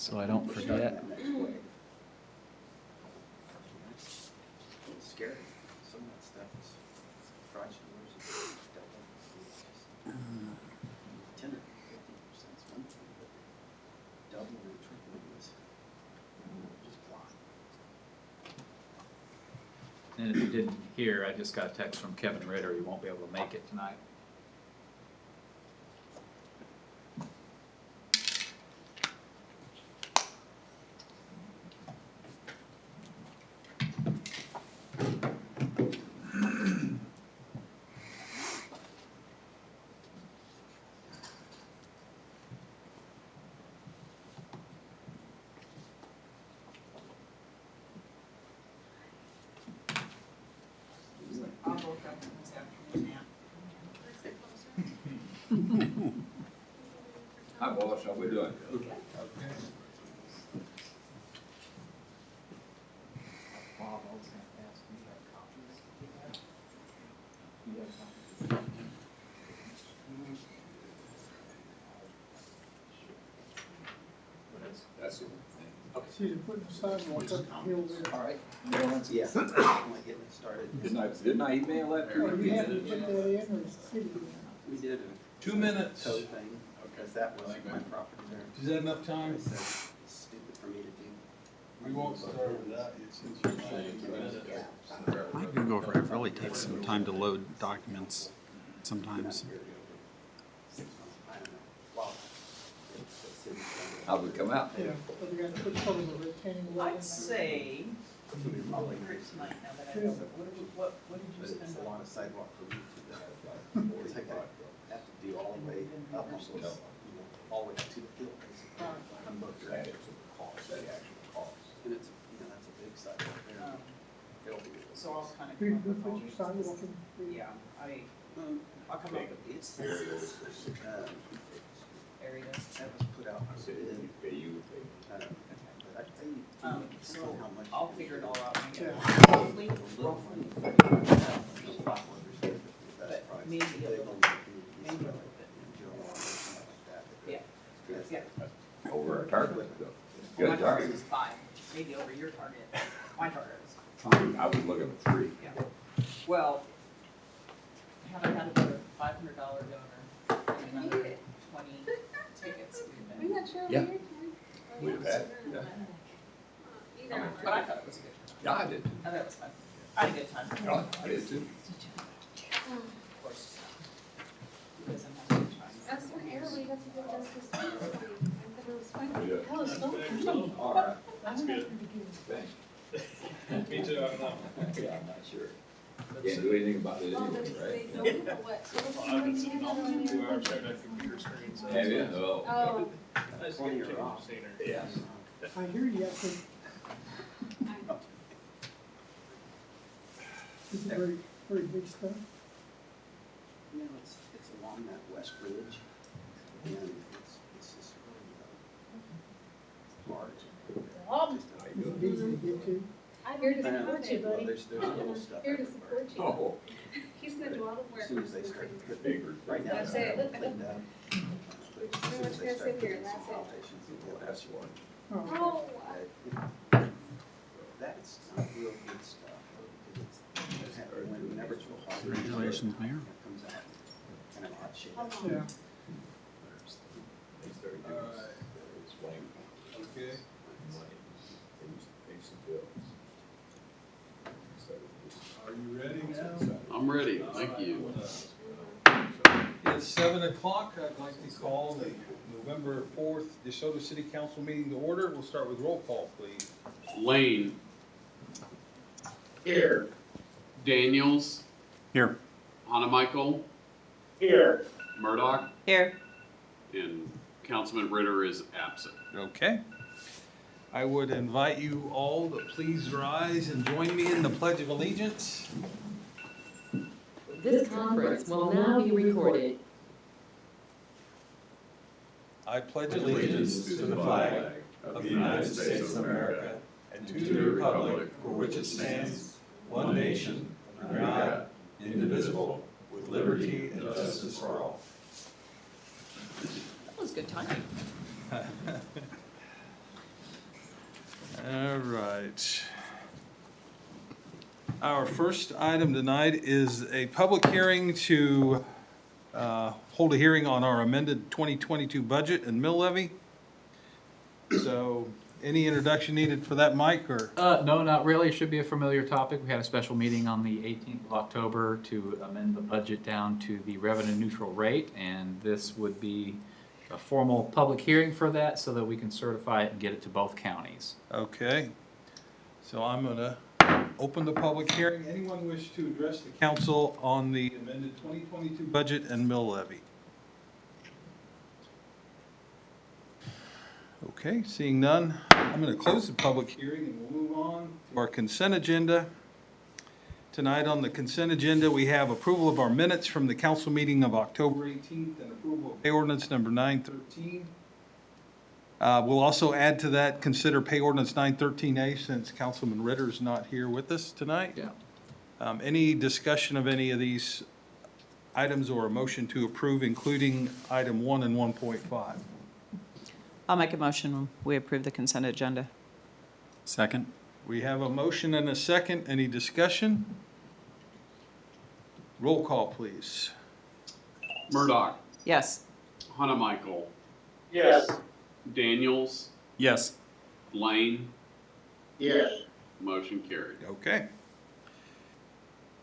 so I don't forget. It's scary. Some of that stuff is fraudulent. 10 or 15% is one thing, but doubling and tripling is just blind. And if you didn't hear, I just got a text from Kevin Ritter. He won't be able to make it tonight. I'll look up this afternoon now. Hi, boss, how we doing? That's the only thing. See, you're putting the sidewalk up the hill there. All right. Yeah, I'm like getting it started. Didn't I email that to Or you you? have to put that in, or is the city doing it? We did 2 a minutes. tow thing, because that was my property there. Is that enough time? I said, it's stupid for me to do. We won't start with that since you're saying 2 minutes. My Google Drive really takes some time to load documents sometimes. 6 months, I don't know. Well, it's the city's done How'd we come out? Yeah, but we got to put some of the retaining wall in there. I'd say, probably Chris might know that I know, but what did you But spend it's a on? lot of sidewalk for me to do. It's like I have to do all the way up almost, all the way to the hill, basically. I'm both That direct. is a cost, that actual cost. And it's, that's a big sidewalk there. Um, It'll be. So I'll kind of Who, come up who with put all your these. sidewalk in? Yeah, I'll come up with It's, these areas. that was put out I for said, bid. you pay you, pay. But I tell you, So how much. I'll figure it all out. Yeah. Roughly, But maybe a little, maybe a little bit. Yeah, yeah. Over our target, though. Well, my Good target target. was 5, maybe over your target. My target was 5. I was looking at 3. Yeah. Well, had I had another $500 donor and another 20 tickets, we'd been. Yeah. We've had, yeah. But I thought it was a good time. Yeah, I did. I thought it was fun. I had a good time. Yeah, I did too. Of course. Because I'm having a good time. That's when Airly got to go down to the street. I thought it was fun. Yeah. That was so fun. All right. That's good. Thanks. Me too, I don't know. Yeah, I'm not sure. Can't do anything about it Oh, anyway, they right? know what. I've been sitting on 2 hours staring at computer screen, so. Have you? Oh. Oh, Nice to One get a year change off. of scenery. Yeah. I hear you, I think, this is very, very big stuff. It's along that west ridge, and it's just really, hard. Is it easy to get to? I'm here to I know. support you, Well, buddy. there's little stuff Here to everywhere. support you. Oh. He's gonna do all the work. As soon as they start to put Bigger. right now. That's it. it's cleaned up. We're just As soon as gonna they start sit here putting and that's some it. foundations in, yeah, That's one. Oh, Oh, that's not real good stuff. Whenever it's real hard. Congratulations, Mayor. It comes out kind of odd shape. yeah. They started doing explain. Okay. Money. They used to pay some bills. So Are you ready now? I'm ready, thank you. It's 7 o'clock. I'd like to call the November 4th DeSoto City Council meeting to order. We'll start with roll call, please. Lane. Here. Daniels. Here. Hanamichael. Here. Murdoch. Here. And Councilman Ritter is absent. Okay. I would invite you all to please rise and join me in the Pledge of Allegiance. This conference will now be recorded. I pledge allegiance to the flag of the United States of America and to the republic for which it stands, one nation, under God, indivisible, with liberty and justice for all. That was good timing. Our first item tonight is a public hearing to hold a hearing on our amended 2022 budget and mill levy. So, any introduction needed for that, Mike, or? No, not really. It should be a familiar topic. We had a special meeting on the 18th of October to amend the budget down to the revenue neutral rate, and this would be a formal public hearing for that so that we can certify it and get it to both counties. Okay. So I'm gonna open the public hearing. Anyone wish to address the council on the amended 2022 budget and mill levy? Okay, seeing none, I'm going to close the public hearing and we'll move on to our consent agenda. Tonight on the consent agenda, we have approval of our minutes from the council meeting of October 18th and approval of pay ordinance number 913. We'll also add to that, consider pay ordinance 913A since Councilman Ritter's not here with us tonight. Yeah. Any discussion of any of these items or a motion to approve, including item 1 and 1.5? I'll make a motion. We approve the consent agenda. Second? We have a motion and a second. Any discussion? Roll call, please. Murdoch, Yes. Hannah Michael, Yes. Daniels, Yes. Lane, Yes. motion carried. Okay.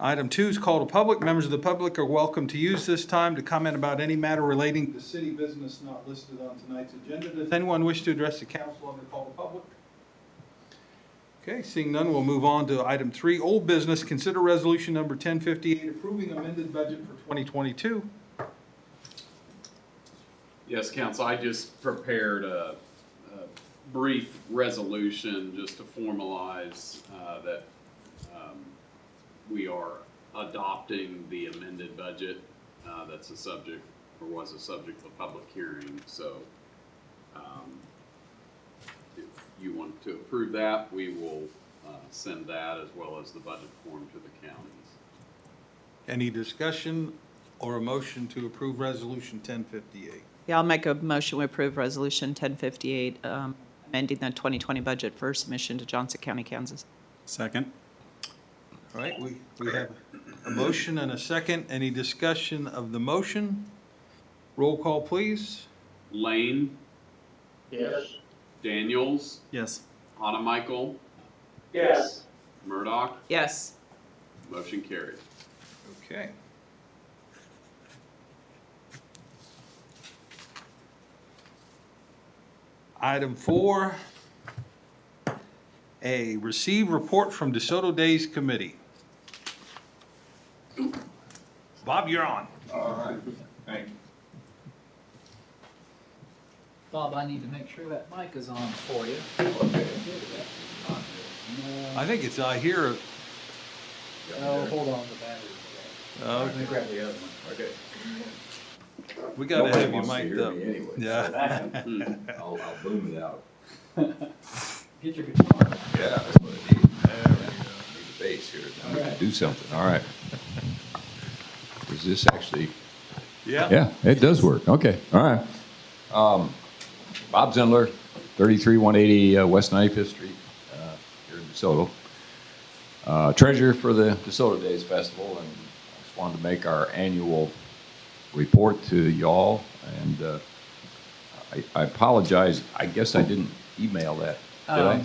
Item 2 is call to public. Members of the public are welcome to use this time to comment about any matter relating to city business not listed on tonight's agenda. Does anyone wish to address the council on the call to public? Okay, seeing none, we'll move on to item 3, old business. Consider resolution number 1058, approving amended budget for 2022. Yes, council, I just prepared a brief resolution just to formalize that we are adopting the amended budget that's a subject, or was a subject of public hearing. So if you want to approve that, we will send that as well as the budget form to the counties. Any discussion or a motion to approve resolution 1058? Yeah, I'll make a motion. We approve resolution 1058, amending the 2020 budget for submission to Johnson County, Kansas. Second? All right, we have a motion and a second. Any discussion of the motion? Roll call, please. Lane, Yes. Daniels, Yes. Hannah Michael, Yes. Murdoch, Yes. motion carried. Okay. Item 4, A, receive report from DeSoto Days Committee. Bob, you're on. All right, thank you. Bob, I need to make sure that mic is on for you. Okay. I think it's, I hear, Oh, hold on, the battery's oh, Let me grab the other one. Okay. we gotta Nobody have you wants to mic'd hear up. me anyway, so Yeah. I'll boom it out. Get your guitar. Yeah, that's what I need. I need a bass here. I'm gonna do something. All right. Is this actually? Yeah. Yeah, it does work. Okay, all right. Bob Zindler, 33180 West 95th Street, here in DeSoto. Treasurer for the DeSoto Days Festival, and I just wanted to make our annual report to y'all. And I apologize. I guess I didn't email that, did I?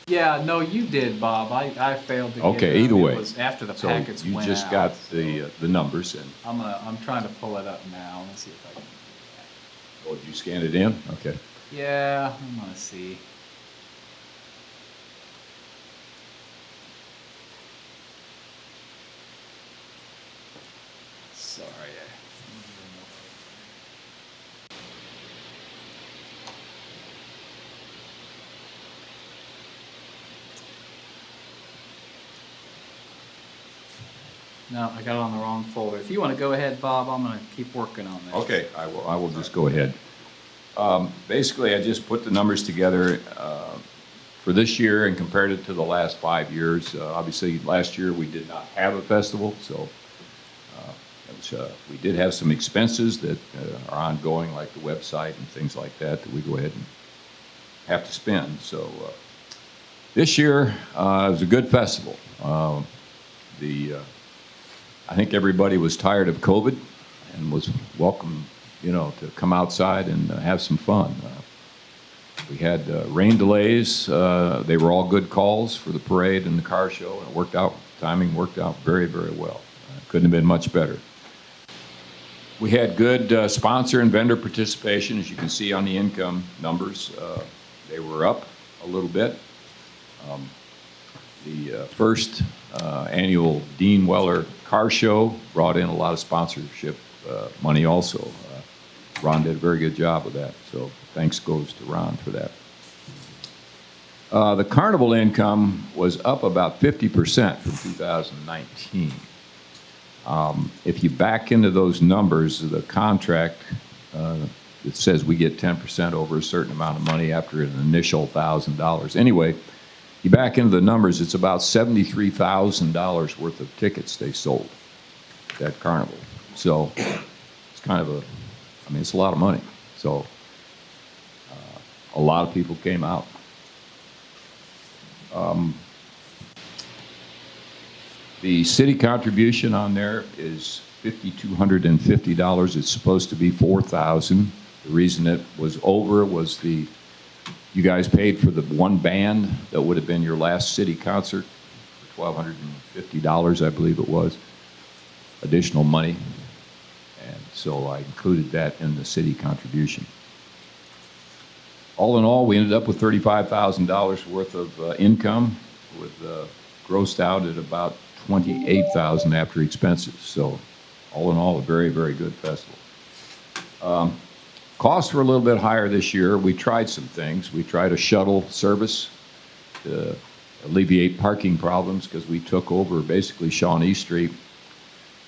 Yeah, no, you did, Bob. I failed to get Okay, it. either way. It was after the So packets you went just out. got the numbers, and I'm trying to pull it up now. Let's see if I can. oh, did you scan it in? Okay. Yeah, I'm gonna see. Sorry. No, I got it on the wrong folder. If you want to go ahead, Bob, I'm going to keep working on that. Okay, I will just go ahead. Basically, I just put the numbers together for this year and compared it to the last 5 years. Obviously, last year we did not have a festival, so we did have some expenses that are ongoing, like the website and things like that, that we go ahead and have to spend. So this year, it was a good festival. I think everybody was tired of COVID and was welcome, to come outside and have some fun. We had rain delays. They were all good calls for the parade and the car show, and it worked out. Timing worked out very, very well. Couldn't have been much better. We had good sponsor and vendor participation, as you can see on the income numbers. They were up a little bit. The first annual Dean Weller Car Show brought in a lot of sponsorship money also. Ron did a very good job of that, so thanks goes to Ron for that. The carnival income was up about 50% from 2019. If you back into those numbers, the contract, it says we get 10% over a certain amount of money after an initial $1,000. Anyway, you back into the numbers, it's about $73,000 worth of tickets they sold at that carnival. So it's kind of it's a lot of money. So a lot of people came out. The city contribution on there is $5,250. It's supposed to be $4,000. The reason it was over was you guys paid for the one band that would have been your last city concert, $1,250, I believe it was, additional money. And so I included that in the city contribution. All in all, we ended up with $35,000 worth of income, with grossed out at about $28,000 after expenses. So all in all, a very, very good festival. Costs were a little bit higher this year. We tried some things. We tried a shuttle service to alleviate parking problems because we took over basically Shawnee Street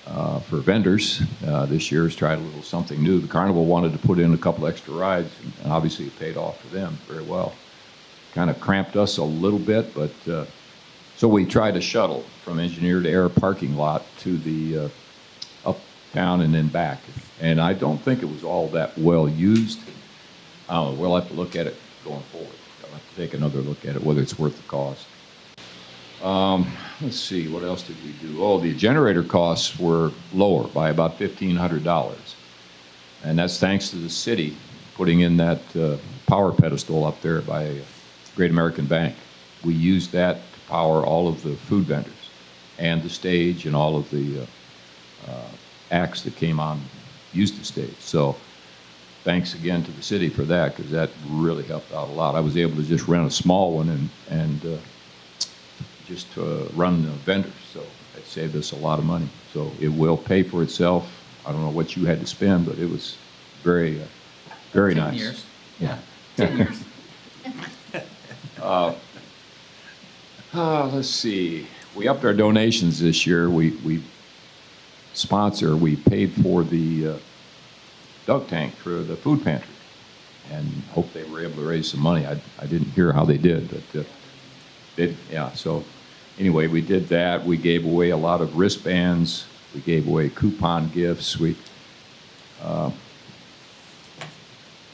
for vendors. This year's tried a little something new. The Carnival wanted to put in a couple extra rides, and obviously it paid off for them very well. Kind of cramped us a little bit, but so we tried a shuttle from Engineer to Air parking lot to the uptown and then back. And I don't think it was all that well used. We'll have to look at it going forward. I'll have to take another look at it, whether it's worth the cost. Let's see, what else did we do? Oh, the generator costs were lower by about $1,500. And that's thanks to the city putting in that power pedestal up there by Great American Bank. We used that to power all of the food vendors and the stage, and all of the acts that came on used the stage. So thanks again to the city for that, because that really helped out a lot. I was able to just rent a small one and just run the vendors, so it saved us a lot of money. So it will pay for itself. I don't know what you had to spend, but it was very, very 10 nice. years. Yeah, 10 years. Let's see. We upped our donations this year. We paid for the dug tank for the food pantry, and hope they were able to raise some money. I didn't hear how they did, but so anyway, we did that. We gave away a lot of wristbands. We gave away coupon gifts.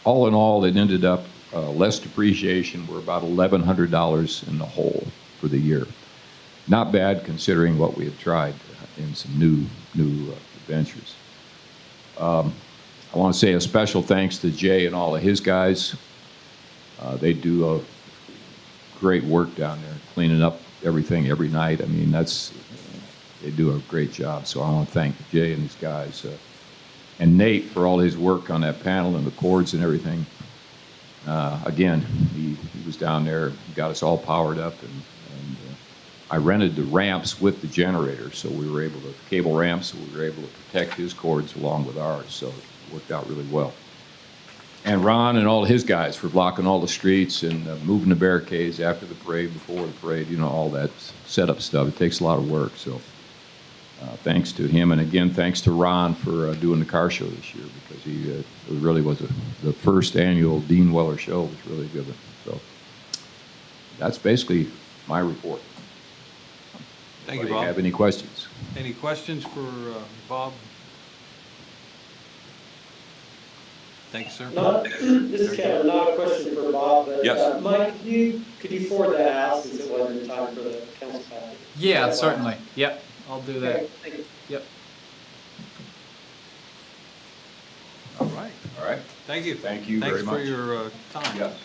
All in all, it ended up less depreciation. We're about $1,100 in the hole for the year. Not bad considering what we had tried in some new adventures. I want to say a special thanks to Jay and all of his guys. They do a great work down there, cleaning up everything every night. I mean, they do a great job. So I want to thank Jay and his guys. And Nate for all his work on that panel and the cords and everything. Again, he was down there, got us all powered up, and I rented the ramps with the generator, so we were able to cable ramps, so we were able to protect his cords along with ours, so it worked out really well. And Ron and all his guys for blocking all the streets and moving the barricades after the parade, before the parade, all that setup stuff. It takes a lot of work, so thanks to him, and again, thanks to Ron for doing the car show this year, because it really was the first annual Dean Weller show. Was really good. So that's basically my report. Thank you, Anybody Bob. have any questions? Any questions for Bob? Thank you, sir. This is Kevin, not a question for Bob, but Yes. Mike, could you forward that out since it wasn't in time for the council package? Yeah, certainly. Yep. I'll do that. Okay, thank you. Yep. All right. All right? Thank you. Thank you very much. Thanks for your time. Yes.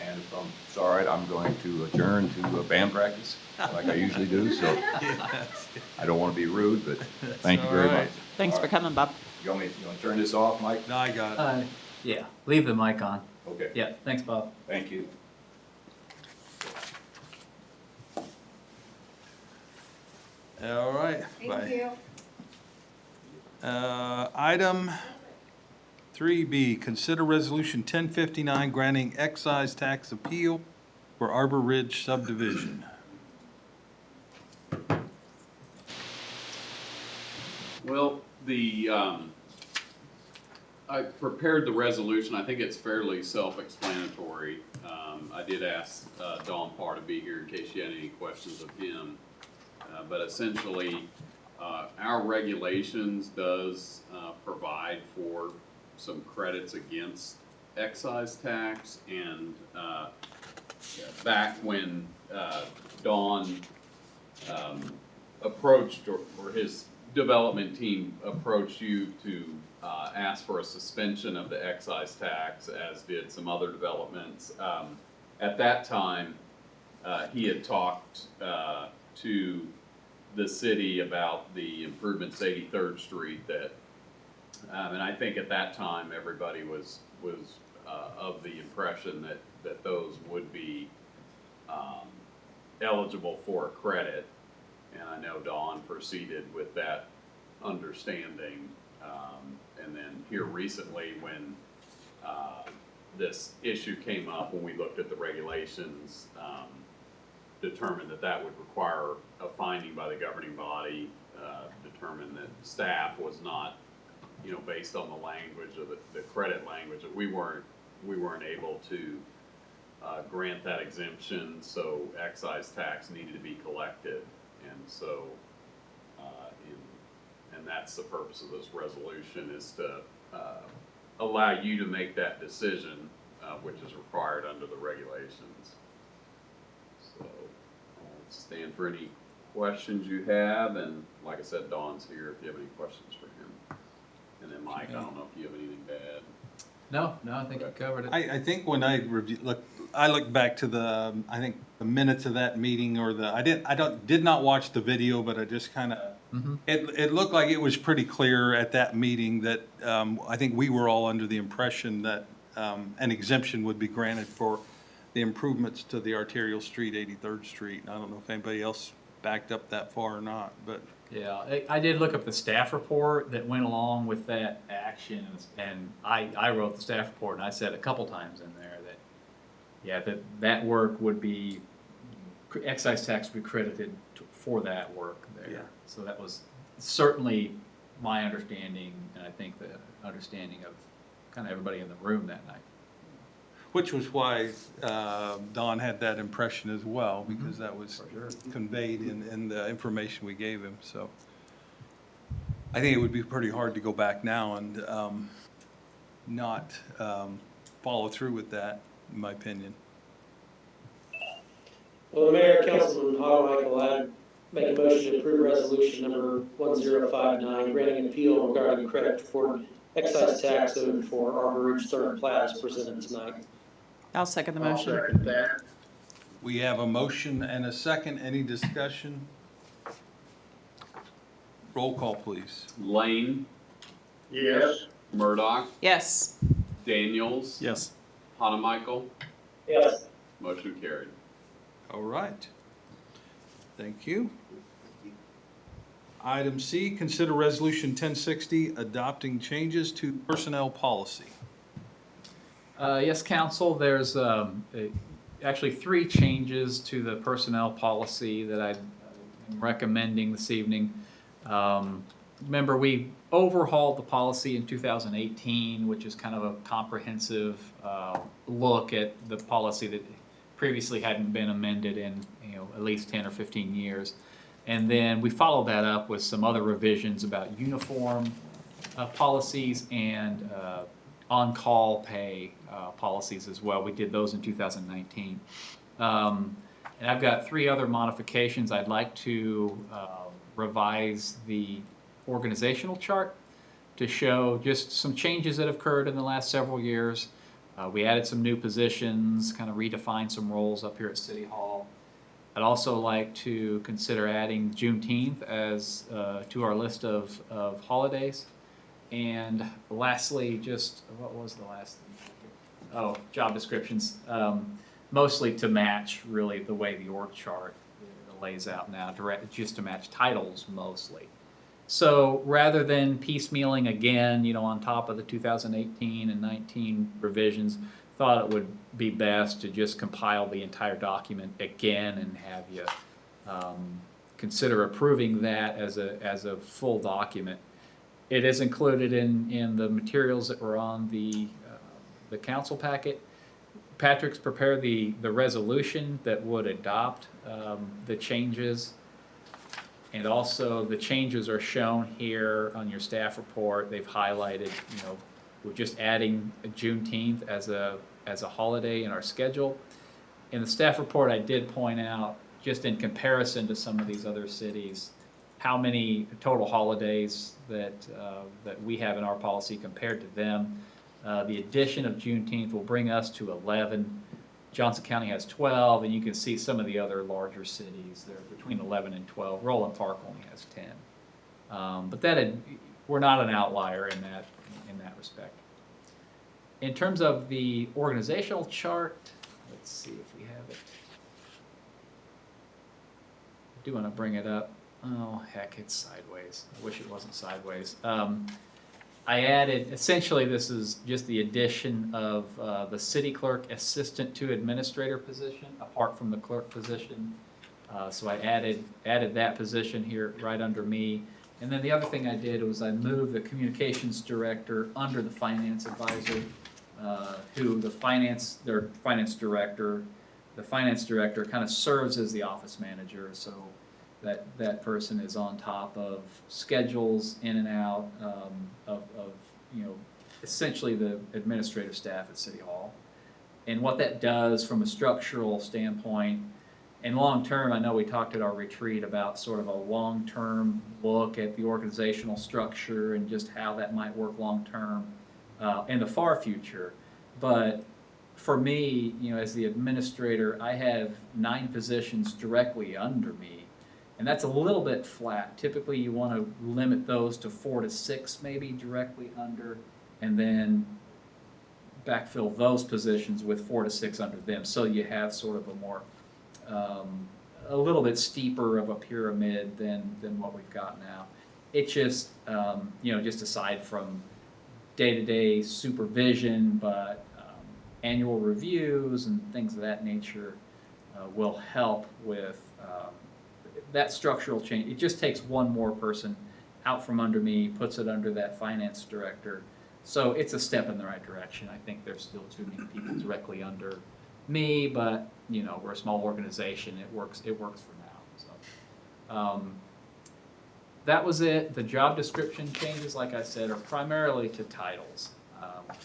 And if it's all right, I'm going to adjourn to band practice, like I usually do, so Yes. I don't want to be rude, but thank you all very right. much. Thanks for coming, Bob. You want to turn this off, Mike? No, I got it. Yeah, leave the mic on. Okay. Yeah, thanks, Bob. Thank you. All right. Thank you. Item 3B, consider resolution 1059 granting excise tax appeal for Arbor Ridge subdivision. Well, I prepared the resolution. I think it's fairly self-explanatory. I did ask Dawn Parr to be here in case you had any questions of him. But essentially, our regulations does provide for some credits against excise tax. And back when Dawn approached, or his development team approached you to ask for a suspension of the excise tax, as did some other developments. At that time, he had talked to the city about the improvements to 83rd Street that, and I think at that time everybody was of the impression that those would be eligible for a credit. And I know Dawn proceeded with that understanding. And then here recently, when this issue came up, when we looked at the regulations, determined that would require a finding by the governing body, determined that staff was not, based on the language of the credit language, that we weren't able to grant that exemption, so excise tax needed to be collected. And so, and that's the purpose of this resolution, is to allow you to make that decision, which is required under the regulations. So I'll stand for any questions you have, and like I said, Dawn's here if you have any questions for him. And then Mike, I don't know if you have anything to add. No, I think you covered it. I think when I look back to the minutes of that meeting, or did not watch the video, but I just kind of, it looked like it was pretty clear at that meeting that I think we were all under the impression that an exemption would be granted for the improvements to the arterial street, 83rd Street. I don't know if anybody else backed up that far or not, but. Yeah, I did look up the staff report that went along with that action, and I wrote the staff report, and I said a couple times in there that work would be, excise tax would be credited for that work there. Yeah. So that was certainly my understanding, and I think the understanding of kind of everybody in the room that night. Which was why Don had that impression as well, because that was conveyed in the information we gave him. So I think it would be pretty hard to go back now and not follow through with that, in my opinion. Well, the Mayor, Councilman Michael, I'd make a motion to approve resolution number 1059, granting appeal regarding credit toward excise tax owed for Arbor Ridge third plat as presented tonight. I'll second the motion. We have a motion and a second. Any discussion? Roll call, please. Lane, Yes. Murdoch, Yes. Daniels, Yes. Hanamichael, Yes. motion carried. All right. Thank you. Item C, consider resolution 1060, adopting changes to personnel policy. Yes, Council, there's actually 3 changes to the personnel policy that I'm recommending this evening. Remember, we overhauled the policy in 2018, which is kind of a comprehensive look at the policy that previously hadn't been amended in at least 10 or 15 years. And then we followed that up with some other revisions about uniform policies and on-call pay policies as well. We did those in 2019. And I've got 3 other modifications I'd like to revise the organizational chart to show just some changes that have occurred in the last several years. We added some new positions, kind of redefined some roles up here at City Hall. I'd also like to consider adding Juneteenth as to our list of holidays. And lastly, just, what was the last thing? Oh, job descriptions. Mostly to match really the way the org chart lays out now, just to match titles mostly. So rather than piecemealing again, you know, on top of the 2018 and 19 revisions, thought it would be best to just compile the entire document again and have you consider approving that as a full document. It is included in the materials that were on the council packet. Patrick's prepared the resolution that would adopt the changes. And also the changes are shown here on your staff report. They've highlighted, you know, we're just adding Juneteenth as a holiday in our schedule. In the staff report, I did point out, just in comparison to some of these other cities, how many total holidays that we have in our policy compared to them. The addition of Juneteenth will bring us to 11. Johnson County has 12, and you can see some of the other larger cities. They're between 11 and 12. Roland Park only has 10. But we're not an outlier in that respect. In terms of the organizational chart, let's see if we have it. I do want to bring it up. Oh, heck, it's sideways. I wish it wasn't sideways. I added, essentially this is just the addition of the city clerk assistant to administrator position, apart from the clerk position. So I added that position here right under me. And then the other thing I did was I moved the communications director under the finance advisor to their finance director. The finance director kind of serves as the office manager, so that person is on top of schedules in and out of you know, essentially the administrative staff at City Hall. And what that does from a structural standpoint, and long term, I know we talked at our retreat about sort of a long-term look at the organizational structure and just how that might work long term in the far future. But for me, you know, as the administrator, I have 9 positions directly under me. And that's a little bit flat. Typically, you want to limit those to 4 to 6, maybe directly under, and then backfill those positions with 4 to 6 under them. So you have sort of a more, a little bit steeper of a pyramid than what we've got now. It just, you know, just aside from day-to-day supervision, but annual reviews and things of that nature will help with that structural change. It just takes one more person out from under me, puts it under that finance director. So it's a step in the right direction. I think there's still too many people directly under me, but you know, we're a small organization. It works for now. So that was it. The job description changes, like I said, are primarily to titles.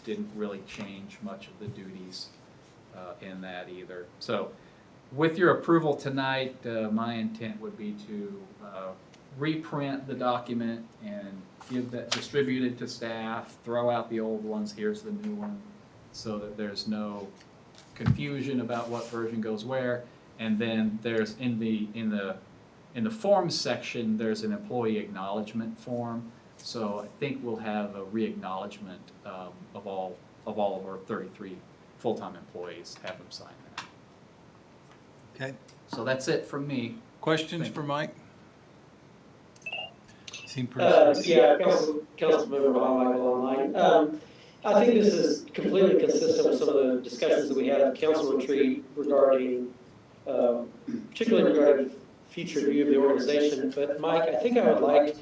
Didn't really change much of the duties in that either. So with your approval tonight, my intent would be to reprint the document and distribute it to staff, throw out the old ones, here's the new one, so that there's no confusion about what version goes where. And then there's in the forms section, there's an employee acknowledgement form. So I think we'll have a re-acknowledgement of all of our 33 full-time employees, have them sign that. Okay. So that's it from me. Questions for Mike? Seem pretty. Yeah, Councilmember Hall, Michael online. I think this is completely consistent with some of the discussions that we had at the council retreat regarding, particularly regarding future view of the organization. But Mike, I think I would like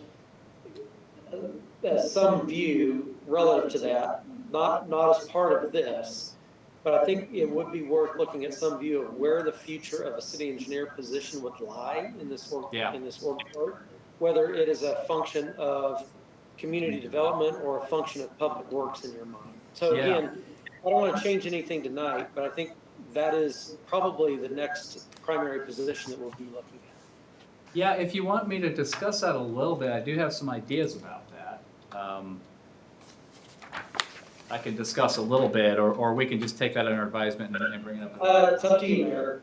some view relative to that, not as part of this, but I think it would be worth looking at some view of where the future of a city engineer position would lie in this org chart, whether it is a function of community development or a function of public works in your mind. So again, I don't want to change anything tonight, but I think that is probably the next primary position that we'll be looking at. Yeah, if you want me to discuss that a little bit, I do have some ideas about that. I can discuss a little bit, or we can just take that under advisement and bring it up. It's up to you, Mayor.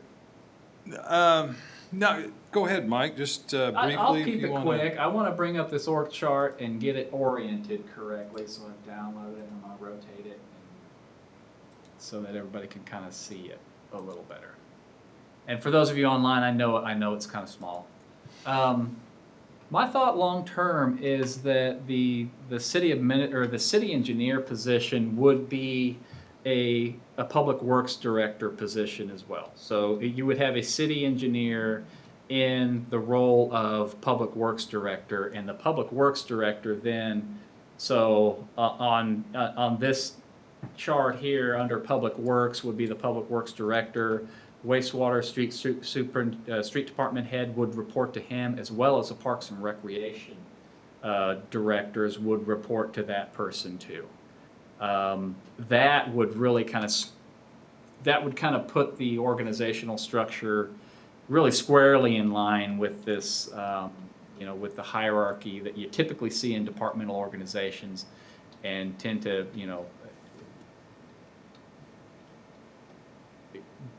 No, go ahead, Mike, just briefly. I'll if keep you it wanna- quick. I want to bring up this org chart and get it oriented correctly, so I've downloaded it and I'm gonna rotate it so that everybody can kind of see it a little better. And for those of you online, I know it's kind of small. My thought long term is that the city the city engineer position would be a public works director position as well. So you would have a city engineer in the role of public works director, and the public works director then, so on this chart here under public works would be the public works director. Wastewater street department head would report to him, as well as the Parks and Recreation directors would report to that person too. That would really kind of put the organizational structure really squarely in line with this, with the hierarchy that you typically see in departmental organizations, and tend to,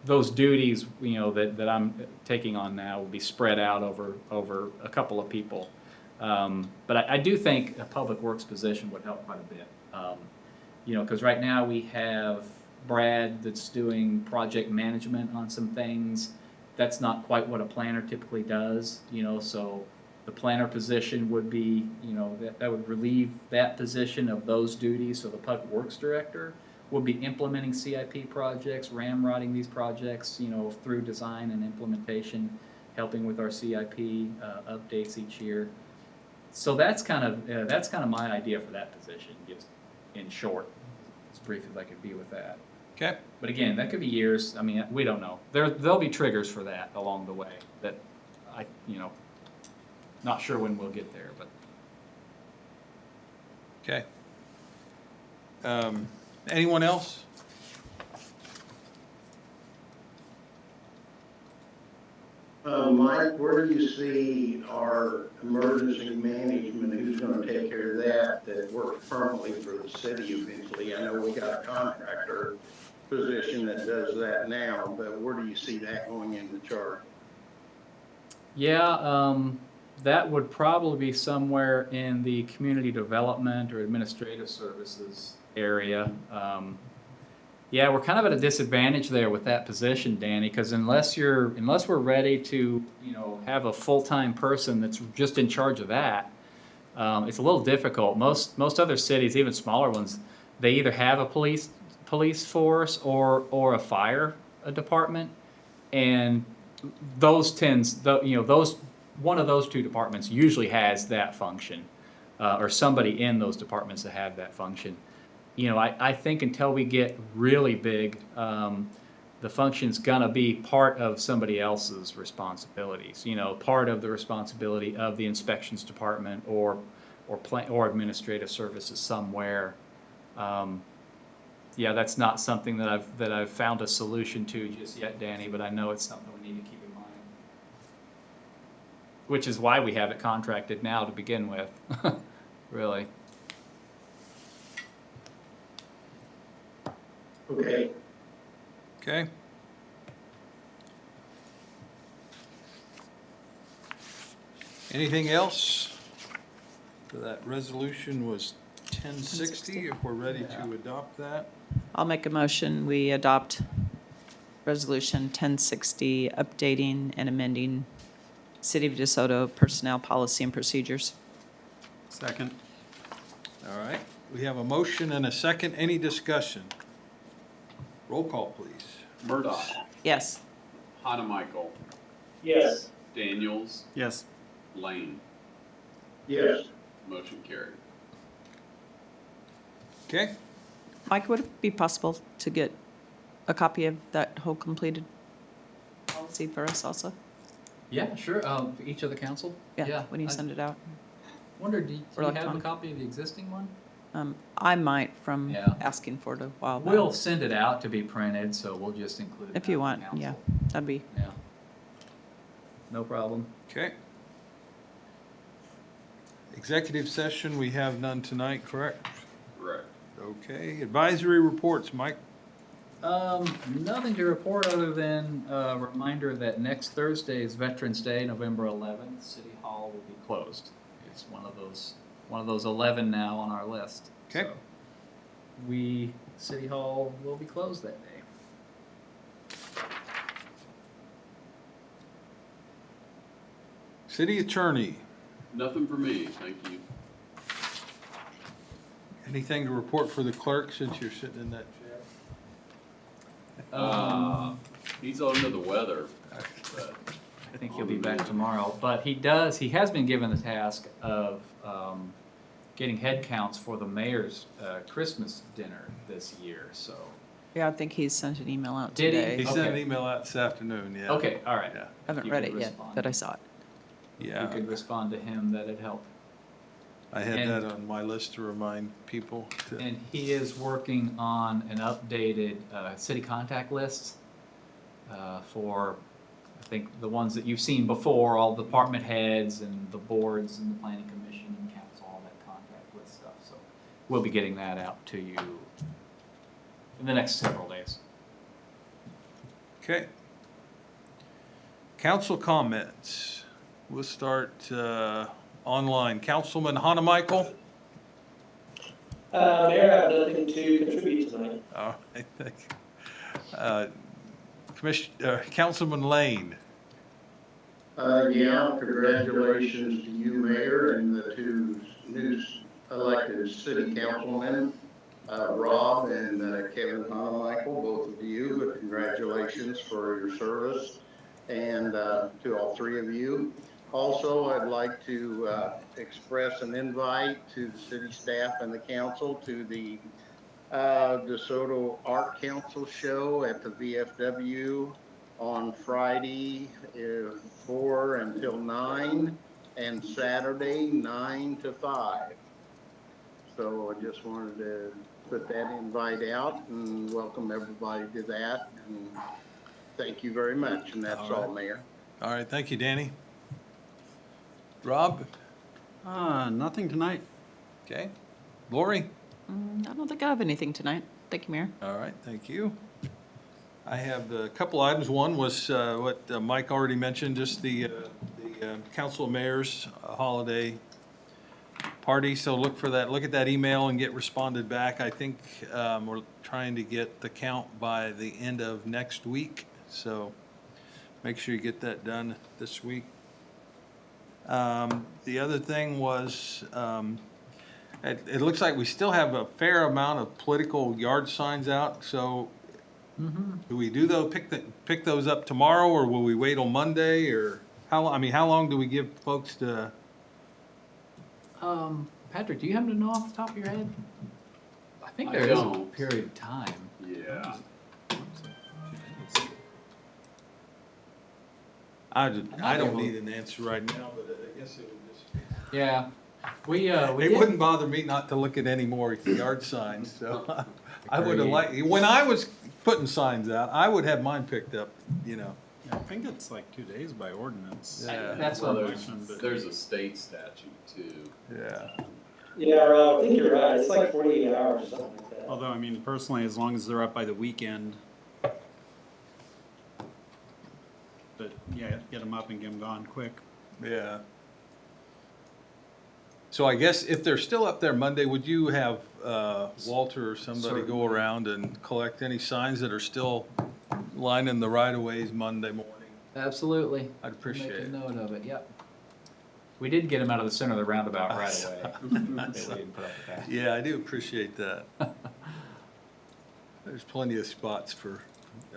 those duties, that I'm taking on now will be spread out over a couple of people. But I do think a public works position would help quite a bit. Because right now we have Brad that's doing project management on some things. That's not quite what a planner typically does, so the planner position would be, that would relieve that position of those duties. So the public works director would be implementing CIP projects, ramrodding these projects, through design and implementation, helping with our CIP updates each year. So that's kind of my idea for that position, just in short, as brief as I could be with that. Okay. But again, that could be years. I mean, we don't know. There'll be triggers for that along the way that not sure when we'll get there, but. Okay. Anyone else? Mike, where do you see our emergency management, who's gonna take care of that works permanently for the city eventually? I know we got a contractor position that does that now, but where do you see that going in the chart? Yeah, that would probably be somewhere in the community development or administrative services area. Yeah, we're kind of at a disadvantage there with that position, Danny, because unless we're ready to, have a full-time person that's just in charge of that, it's a little difficult. Most other cities, even smaller ones, they either have a police force or a fire department, and one of those two departments usually has that function, or somebody in those departments that have that function. I think until we get really big, the function's gonna be part of somebody else's responsibilities. Part of the responsibility of the inspections department or administrative services somewhere. Yeah, that's not something that I've found a solution to just yet, Danny, but I know it's something we need to keep in mind. Which is why we have it contracted now to begin with, really. Okay. Okay. Anything else? So that resolution was 1060, if we're ready to adopt that. I'll make a motion, we adopt Resolution 1060, updating and amending City of DeSoto personnel policy and procedures. Second. All right, we have a motion and a second. Any discussion? Roll call, please. Murdoch, Yes. Hanamichael, Yes. Daniels, Yes. Lane. Yes. Motion carried. Okay, Mike, would it be possible to get a copy of that whole completed policy for us also? Yeah, sure. For each of the council? Yeah, when you send it out. Wonder, do you Or have a electronic. copy of the existing one? I might from Yeah. asking for it a while back. We'll send it out to be printed, so we'll just include it. If you now for want, council. yeah, that'd be, Yeah. No problem. okay. Executive session, we have none tonight, correct? Correct. Okay, advisory reports, Mike? Nothing to report other than a reminder that next Thursday is Veterans Day, November 11th. City Hall will be closed. It's one of those 11 now on our list. Okay. So City Hall will be closed that day. City attorney, Nothing for me, thank you. anything to report for the clerk since you're sitting in that He's under the weather, but I think he'll be back tomorrow, but he has been given the task of getting head counts for the mayor's Christmas dinner this year, so. Yeah, I think he sent an email out Did he? today. He sent an Okay. email out this afternoon, yeah. Okay, all right. Yeah. Haven't You read could it yet, respond. but I saw it. If Yeah. you could respond to him, that'd help. I had And- that on my list to remind people to. And he is working on an updated city contact list for, I think, the ones that you've seen before, all the department heads and the boards and the planning commission and council, all that contact list stuff. So we'll be getting that out to you in the next several days. Okay. Council comments. We'll start online. Councilman Hanamichael? Mayor, I have nothing to contribute tonight. All right, thank you. Councilman Lane? Yeah, congratulations to you, Mayor, and the two new elected city councilmen, Rob and Kevin Hanamichael, both of you. Congratulations for your service, and to all three of you. Also, I'd like to express an invite to the city staff and the council to the DeSoto Art Council show at the VFW on Friday, 4 until 9, and Saturday, 9 to 5. So I just wanted to put that invite out and welcome everybody to that. And thank you very much, and that's all, Mayor. All right, thank you, Danny. Rob? Nothing tonight. Okay. Lori? I don't think I have anything tonight. Thank you, Mayor. All right, thank you. I have a couple items. One was what Mike already mentioned, just the council of mayors holiday party. So look for that, look at that email and get responded back. I think we're trying to get the count by the end of next week. So make sure you get that done this week. The other thing was, it looks like we still have a fair amount of political yard signs out, so do we do those, pick those up tomorrow, or will we wait on Monday, or how long do we give folks to? Patrick, do you happen to know off the top of your head? I think I there is a don't. period of time. Yeah. I don't need an answer right now, but I guess it would just. Yeah, we It did- wouldn't bother me not to look at any more yard signs, so I would have Agreed. liked, when I was putting signs out, I would have mine picked up, you know. I think it's like 2 days by ordinance. Yeah. That's Well, what there's a state statute too. Yeah. Yeah, Rob, I think you're right. It's like 48 hours or something like that. Although, I mean, personally, as long as they're up by the weekend. But yeah, get them up and get them gone quick. Yeah. So I guess if they're still up there Monday, would you have Walter or somebody go around and collect any signs that are still lining the right-of-ways Monday morning? Absolutely. I'd appreciate Make a it. note of it, yep. We did get them out of the center of the roundabout right away. They didn't put up the path. Yeah, I do appreciate that. There's plenty of spots for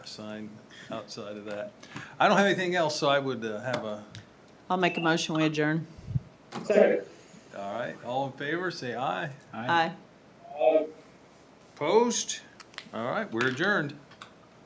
a sign outside of that. I don't have anything else, so I would have a, I'll make a motion, we adjourn. Second. all right, all in favor, say aye. Aye. Opposed? All right, we're adjourned.